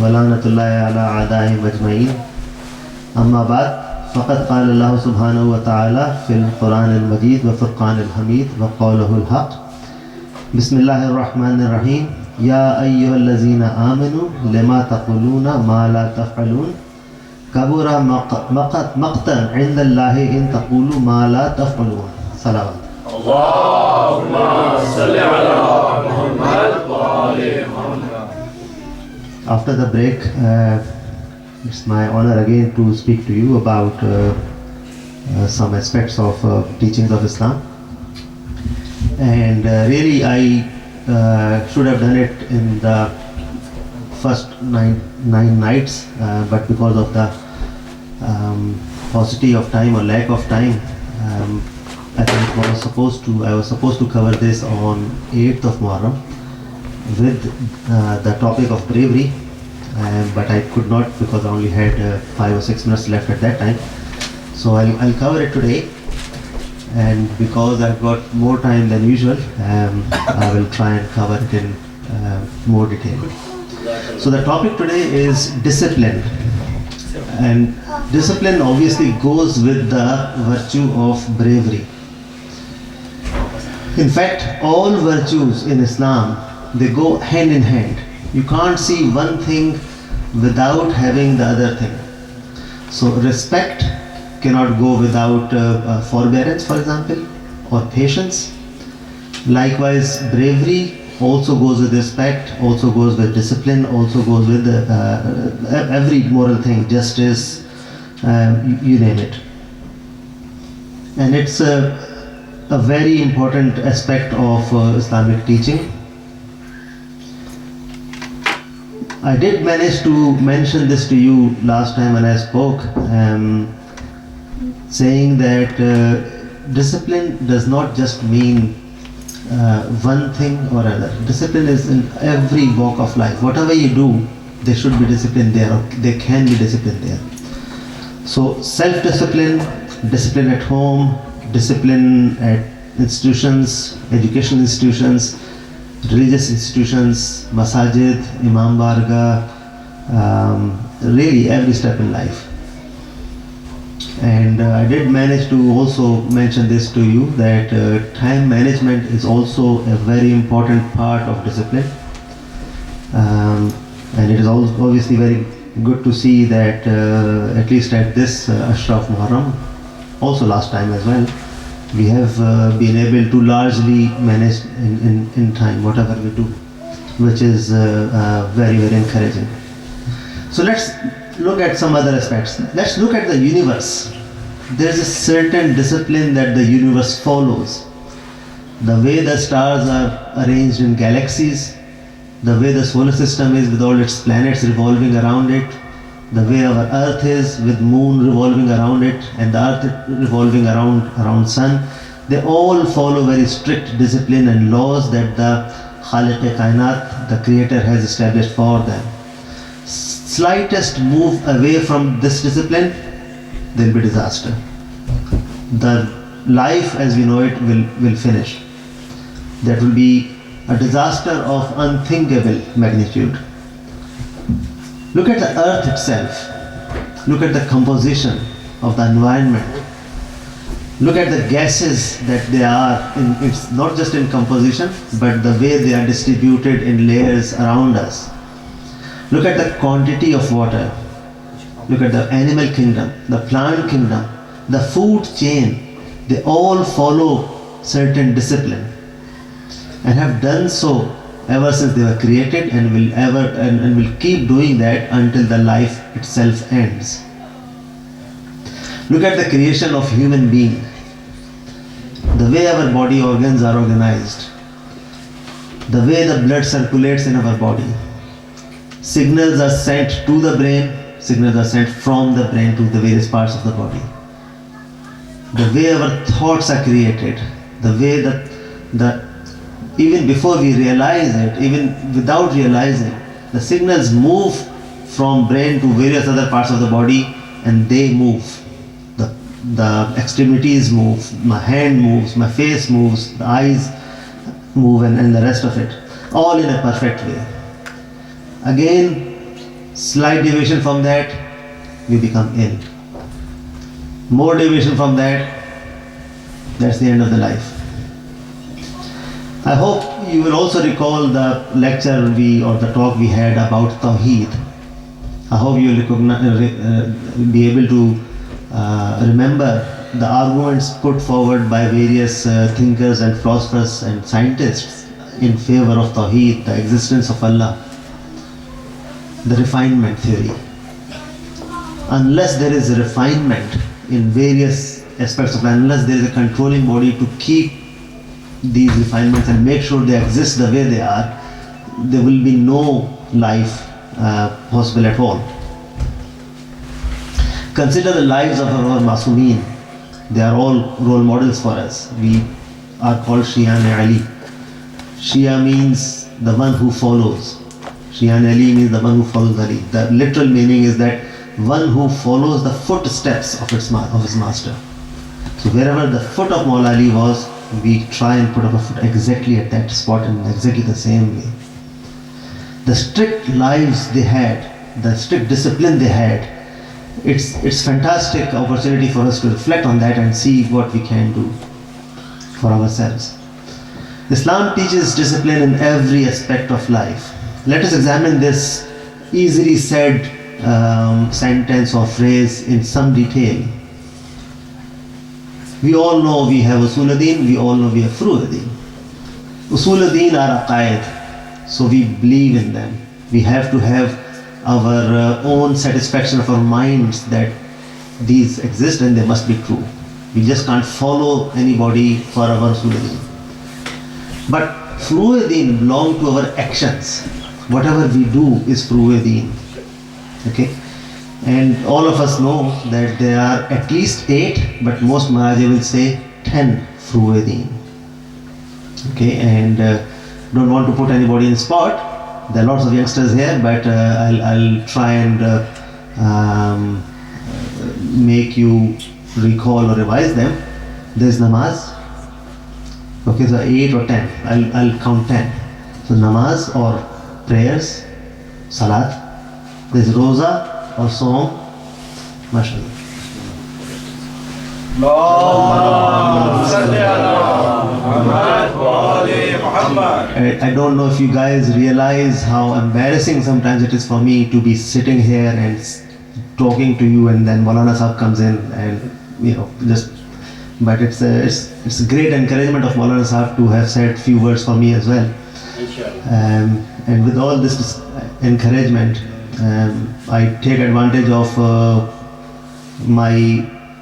वलानतुल्लाहि अला आदाइहिम अजमईन। अम्मा बाद फ़क़द क़ाल अल्लाह सुब्हानहु व तआला फ़िल क़ुरानिल मजीद व फ़ुरक़ानिल हमीद व क़ौलुहुल हक़। बिस्मिल्लाहिर रहमानिर रहीम। या अय्युहल्लज़ीना आमनू लिमा तक़ूलूना मा ला तफ़अलून कबुरा मक़तन इंदल्लाहि इन तक़ूलू मा ला तफ़अलून। सलावत। अल्लाहुम्मा सल्लि अला मुहम्मद व आले Muhammad. After the break, it's my honor again to speak to you about some aspects of teachings of Islam. And really I should have done it in the first nine nights, but because of the paucity of time or lack of time, I was supposed to cover this on 8th of Muharram with the topic of bravery, but I could not because I only had 5 or 6 minutes left at that time. So I'll cover it today, and because I've got more time than usual, I will try and cover it in more detail. So the topic today is discipline, and discipline obviously goes with the virtue of bravery. In fact, all virtues in Islam, they go hand in hand. You can't see one thing without having the other thing. So respect cannot go without forbearance, for example, or patience. Likewise, bravery also goes with respect, also goes with discipline, also goes with every moral thing, justice, you name it. And it's a very important aspect of Islamic teaching. I did manage to mention this to you last time when I spoke, saying that discipline does not just mean one thing or other. Discipline is in every walk of life. Whatever you do, there should be discipline there, or there can be discipline there. So self-discipline, discipline at home, discipline at institutions, educational institutions, religious institutions, masajid, imam barga, really every step in life. And I did manage to also mention this to you, that time management is also a very important part of discipline. And it is also obviously very good to see that at least at this Ashraf Muharram, also last time as well, we have been able to largely manage in time whatever we do, which is very, very encouraging. So let's look at some other aspects. Let's look at the universe. There's a certain discipline that the universe follows. The way the stars are arranged in galaxies, the way the solar system is with all its planets revolving around it, the way our earth is with moon revolving around it and the earth revolving around sun, they all follow very strict discipline and laws that the Khaliq-e-Kainat, the creator, has established for them. Slightest move away from this discipline, there will be disaster. The life as we know it will finish. That will be a disaster of unthinkable magnitude. Look at the earth itself. Look at the composition of the environment. Look at the gases that they are in. It's not just in composition, but the way they are distributed in layers around us. Look at the quantity of water. Look at the animal kingdom, the plant kingdom, the food chain. They all follow certain discipline and have done so ever since they were created, and will keep doing that until the life itself ends. Look at the creation of human being, the way our body organs are organized, the way the blood circulates in our body. Signals are sent to the brain, signals are sent from the brain to the various parts of the body. The way our thoughts are created, the way that even before we realize it, even without realizing, the signals move from brain to various other parts of the body, and they move. The extremities move, my hand moves, my face moves, the eyes move, and the rest of it, all in a perfect way. Again, Slight deviation from that, we become ill. More deviation from that, that's the end of the life. I hope you will also recall the lecture or the talk we had about Tawheed. I hope you will be able to remember the arguments put forward by various thinkers and philosophers and scientists in favor of Tawheed, the existence of Allah, the refinement theory. Unless there is a refinement in various aspects of life, unless there is a controlling body to keep these refinements and make sure they exist the way they are, there will be no life possible at all. Consider the lives of our Masumeen. They are all role models for us. We are called Shiyan Ali. Shia means the one who follows. Shiyan Ali means the one who follows Ali. The literal meaning is that one who follows the footsteps of his master. So wherever the foot of Maula Ali was, we try and put up a foot exactly at that spot in exactly the same way. The strict lives they had, the strict discipline they had, it's fantastic opportunity for us to reflect on that and see what we can do for ourselves. Islam teaches discipline in every aspect of life. Let us examine this easily said sentence or phrase in some detail. We all know we have Usuluddin, we all know we have Furu'uddin. Usuluddin are aqaid, so we believe in them. We have to have our own satisfaction of our minds that these exist and they must be true. We just can't follow anybody for our Usuluddin. But Furu'uddin belong to our actions. Whatever we do is Furu'uddin. Okay? And all of us know that there are at least 8, but most Maharaja will say 10 Furu'uddin. Okay, and don't want to put anybody in spot. There are lots of youngsters here, but I'll try and make you recall or revise them. There's namaz. Okay, so 8 or 10. I'll count 10. So namaz or prayers, salat. There's roza or sawm, mashallah. I don't know if you guys realize how embarrassing sometimes it is for me to be sitting here and talking to you, and then Maulana Sahab comes in and just. But it's a great encouragement of Maulana Sahab to have said few words for me as well. And with all this encouragement, I take advantage of my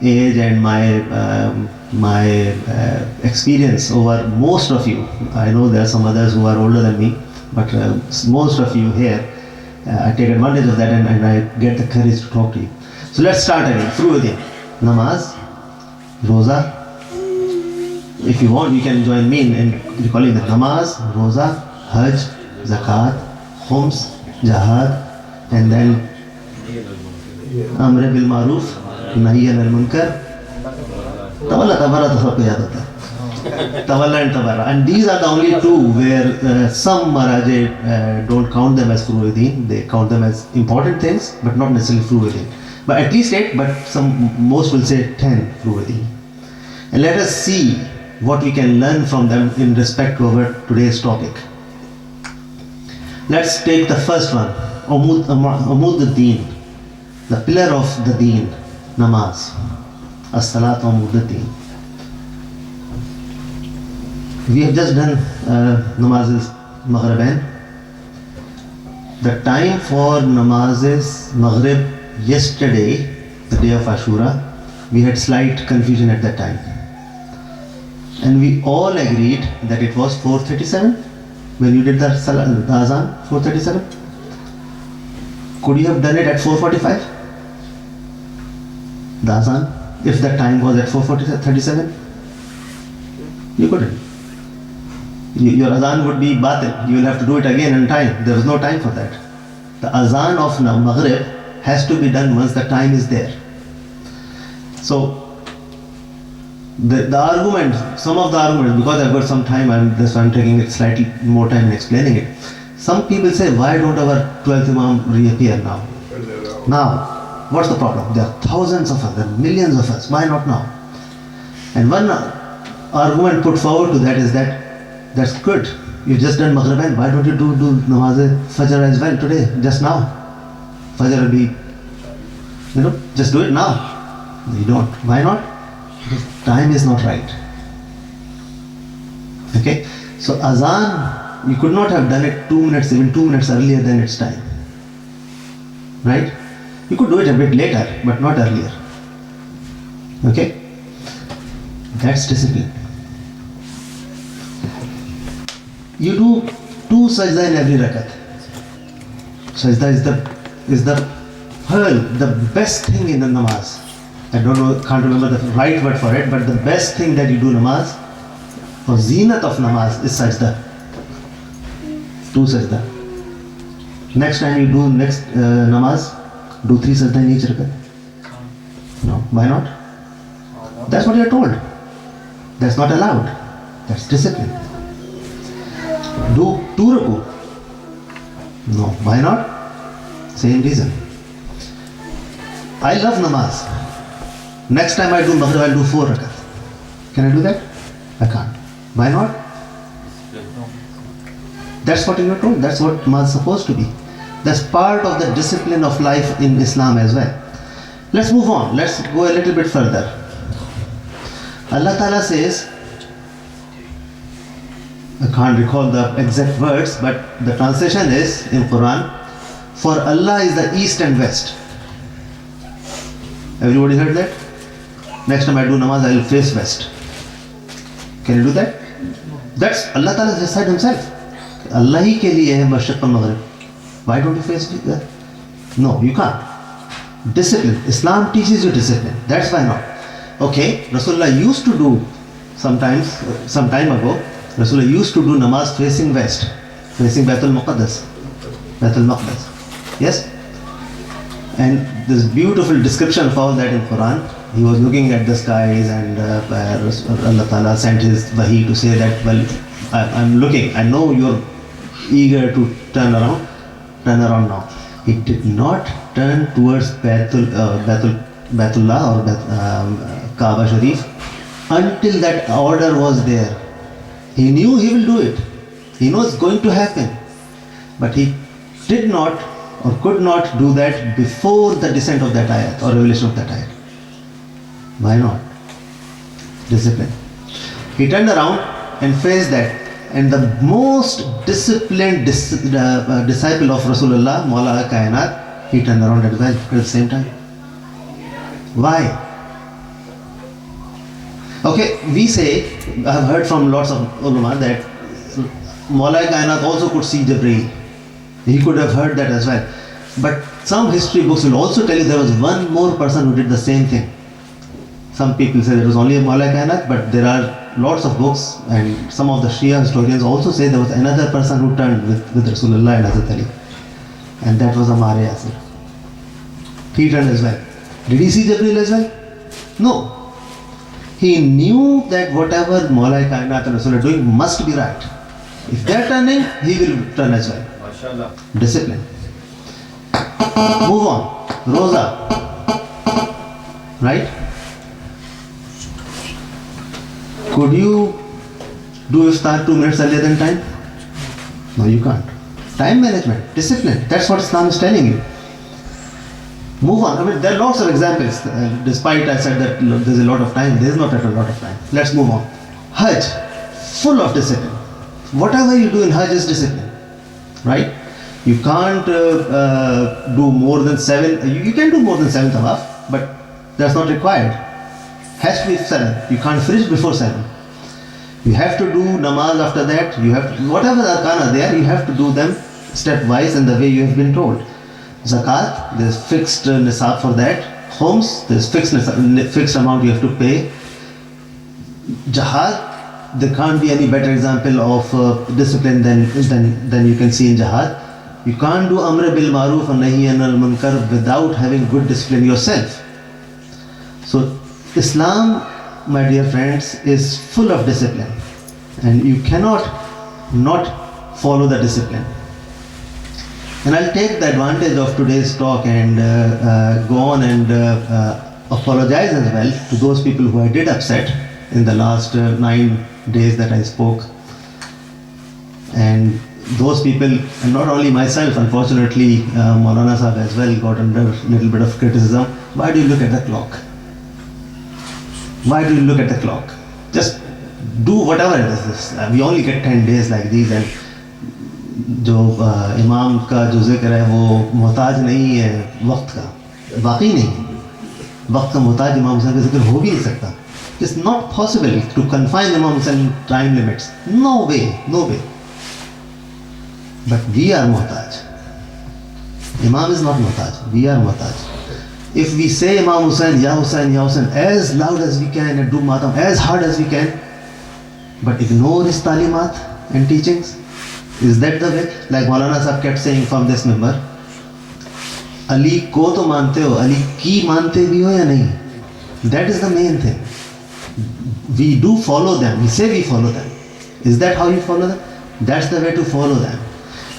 age and my experience over most of you. I know there are some others who are older than me, but most of you here, I take advantage of that and I get the courage to talk to you. So let's start again. Furu'uddin. Namaz, Roza. If you want, you can join me in recalling the Namaz, Roza, Hajj, Zakat, Khums, Jihad, and then Amr bil Maruf, Nahi anil Munkar, Tawalla Tabara to sabko yaad hota hai. Tawalla and Tabara. And these are the only two where some Maharaja don't count them as Furu'uddin. They count them as important things, but not necessarily Furu'uddin. But at least 8, but most will say 10 Furu'uddin. And let us see what we can learn from them in respect to our today's topic. Let's take the first one, Umud al-Deen, the pillar of the Deen, Namaz. As-Salat Umud al-Deen. We have just done Namaz's Maghribain. The time for Namaz's Maghrib yesterday, the day of Ashura, we had slight confusion at that time. And we all agreed that it was 4:37 when you did the Azan, 4:37. Could you have done it at 4:45? The Azan, if the time was at 4:37? You couldn't. Your Azan would be batil. You will have to do it again in time. There was no time for that. The Azan of Maghrib has to be done once the time is there. So, the argument, some of the arguments, because I've got some time, I'm taking it slightly more time in explaining it. Some people say, why don't our 12th Imam reappear now? Now, what's the problem? There are thousands of us, there are millions of us. Why not now? And one argument put forward to that is that that's good. You've just done Maghrib, why don't you do Namaz Fajr as well today, just now? Fajr will be, just do it now. You don't. Why not? Because time is not right. Okay? So Azan, you could not have done it 2 minutes, even 2 minutes earlier than its time. Right? You could do it a bit later, but not earlier. Okay? That's discipline. You do 2 sajda in every rakat. Sajda is the pearl, the best thing in the namaz. I don't know, can't remember the right word for it, but the best thing that you do namaz, for zinat of namaz, is sajda. 2 sajda. Next time you do namaz, do 3 sajda in each rakat. No, why not? That's what you are told. That's not allowed. That's discipline. Do 2 ruku. No, why not? Same reason. I love namaz. Next time I do Maghrib, I'll do 4 rakat. Can I do that? I can't. Why not? That's what you are told. That's what namaz is supposed to be. That's part of the discipline of life in Islam as well. Let's move on. Let's go a little bit further. Allah Ta'ala says, I can't recall the exact words, but the translation is in Quran, for Allah is the east and west. Everybody heard that? Next time I do namaz, I will face west. Can you do that? That's Allah Ta'ala has said himself. Allah hi ke liye hai mashriq wa maghrib. Why don't you face that? No, you can't. Discipline. Islam teaches you discipline. That's why not. Okay, Rasulullah used to do sometimes, some time ago, Rasulullah used to do namaz facing west, facing Baitul Maqdis. Baitul Maqdis. Yes? And this beautiful description of all that in Quran. He was looking at the skies and Allah Ta'ala sent his wahi to say that, well, I'm looking, I know you're eager to turn around now. He did not turn towards Baitullah or Kaaba Sharif until that order was there. He knew he will do it. He knows it's going to happen. But he did not or could not do that before the descent of that ayat or revelation of that ayat. Why not? Discipline. He turned around and faced that. And the most disciplined disciple of Rasulullah, Mawla Kainat, he turned around as well at the same time. Why? Okay, we say, I have heard from lots of ulama that Mawla Kainat also could see Jibreel. He could have heard that as well. But some history books will also tell you there was one more person who did the same thing. Some people say there was only a Mawla Kainat, but there are lots of books, and some of the Shia historians also say there was another person who turned with Rasulullah and Hazrat Ali. And that was Ammar Yasir. He turned as well. Did he see Jibreel as well? No. He knew that whatever Mawla Kainat and Rasulullah are doing must be right. If they are turning, he will turn as well. MashaAllah. Discipline. Move on. Roza. Right? Could you do iftar 2 minutes earlier than time? No, you can't. Time management, discipline. That's what Islam is telling you. Move on. I mean, there are lots of examples. Despite I said that there's a lot of time, there's not a lot of time. Let's move on. Hajj, full of discipline. Whatever you do in Hajj is discipline, right? You can't do more than 7. You can do more than 7 tawaf, but that's not required. Has to be 7. You can't finish before 7. You have to do namaz after that. You have to, whatever arkan are there, you have to do them stepwise in the way you have been told. Zakat, there's fixed nisab for that. Homes, there's fixed amount you have to pay. Jihad, there can't be any better example of discipline than you can see in jihad. You can't do amr bil maruf and nahi anil munkar without having good discipline yourself. So Islam, my dear friends, is full of discipline, and you cannot not follow the discipline. And I'll take the advantage of today's talk and go on and apologize as well to those people who I did upset in the last 9 days that I spoke. And those people, and not only myself, unfortunately, Maulana Sahib as well got under a little bit of criticism. Why do you look at the clock? Why do you look at the clock? Just do whatever it is. We only get 10 days like these, and जो इमाम का जो जिक्र है वो मोहताज नहीं है वक्त का, वाकई नहीं है। वक्त का मोहताज इमाम हुसैन का जिक्र हो भी नहीं सकता. It's not possible to confine Imam Hussain in time limits. No way, no way. But we are muhtaj. Imam is not muhtaj. We are muhtaj. If we say Imam Hussain, Ya Hussain, Ya Hussain, as loud as we can and do matam as hard as we can, but ignore his talimat and teachings, is that the way? Like Maulana Sahib kept saying from this member, Ali ko to mante ho, Ali ki mante bhi ho ya nahi. That is the main thing. We do follow them. We say we follow them. Is that how you follow them? That's the way to follow them.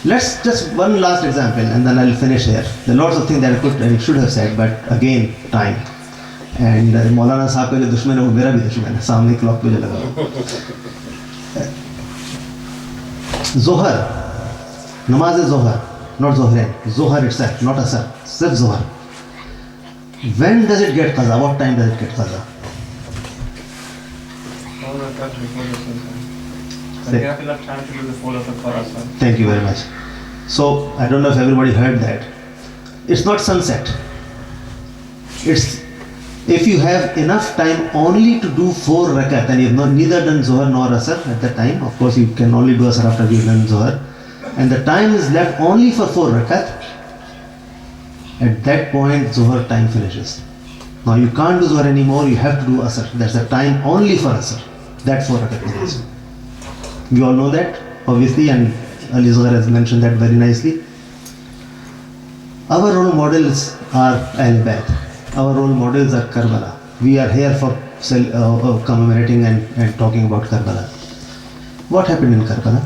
Let's just one last example and then I'll finish here. There are lots of things that I could and should have said, but again, time. And Maulana Sahib का जो दुश्मन है वो मेरा भी दुश्मन है. सामने क्लॉक पे जो लगा हुआ. Zohar, namaz is Zohar, not Zohrain. Zohar itself, not Asar, सिर्फ Zohar. When does it get qaza? What time does it get qaza? But you have enough time to do the full of the Qur'an. Thank you very much. So, I don't know if everybody heard that. It's not sunset. It's, if you have enough time only to do 4 rakat and you've neither done Zohar nor Asr at that time, of course you can only do Asr after you've done Zohar, and the time is left only for 4 rakat, at that point Zohar time finishes. Now you can't do Zohar anymore, you have to do Asr. That's the time only for Asr. That 4 rakat is. We all know that, obviously, and Ali Zohar has mentioned that very nicely. Our role models are Ahl Bayt. Our role models are Karbala. We are here for commemorating and talking about Karbala. What happened in Karbala?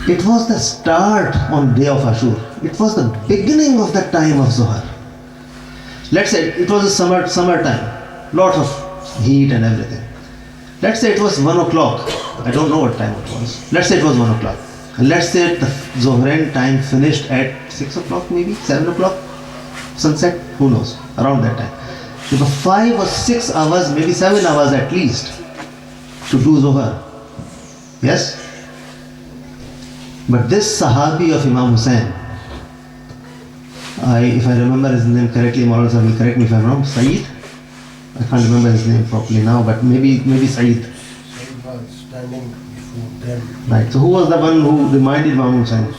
It was the start on day of Ashur. It was the beginning of the time of Zohar. Let's say it was a summer time, lot of heat and everything. Let's say it was 1 o'clock. I don't know what time it was. Let's say it was 1 o'clock. And let's say the Zohrain time finished at 6 o'clock, maybe 7 o'clock, sunset, who knows, around that time. There were 5 or 6 hours, maybe 7 hours at least to do Zohar. Yes? But this Sahabi of Imam Hussain, if I remember his name correctly, Maulana Sahib will correct me if I'm wrong, Saeed? I can't remember his name properly now, but maybe Saeed. Saeed was standing before them. Right, so who was the one who reminded Imam Hussain? Abu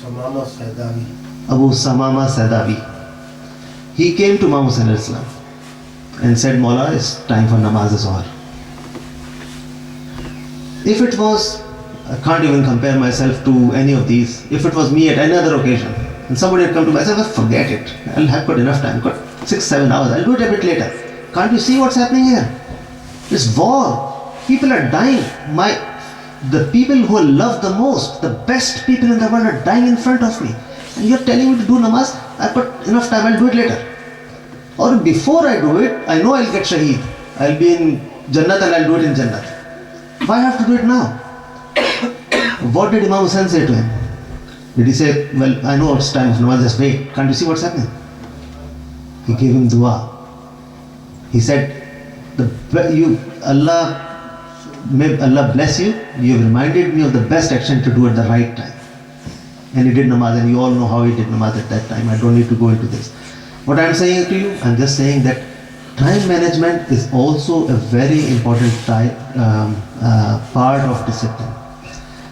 Samama Sadawi. Abu Samama Sadawi. He came to Imam Hussain al-Islam and said, Maula, it's time for namaz Zohar. If it was, I can't even compare myself to any of these, if it was me at any other occasion, and somebody had come to me, I said, well, forget it, I'll have got enough time, got 6-7 hours, I'll do it a bit later. Can't you see what's happening here? It's war. People are dying. The people who are loved the most, the best people in the world are dying in front of me. And you're telling me to do namaz, I've got enough time, I'll do it later. Or before I do it, I know I'll get shaheed. I'll be in Jannat and I'll do it in Jannat. Why have to do it now? What did Imam Hussain say to him? Did he say, well, I know it's time for namaz, just wait. Can't you see what's happening? He gave him dua. He said, may Allah bless you. You have reminded me of the best action to do at the right time. And he did namaz, and you all know how he did namaz at that time. I don't need to go into this. What I'm saying to you, I'm just saying that time management is also a very important part of discipline.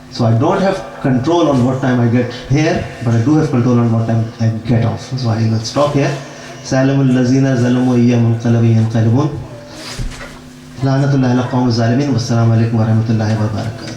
So I don't have control on what time I get here, but I do have control on what time I get off. So I will stop here. Salamul lazina zalamu iyyamun qalbi yanqalibun. La'natullahi ala qawmi zalimin. Wassalamu alaikum wa rahmatullahi wa barakatuh.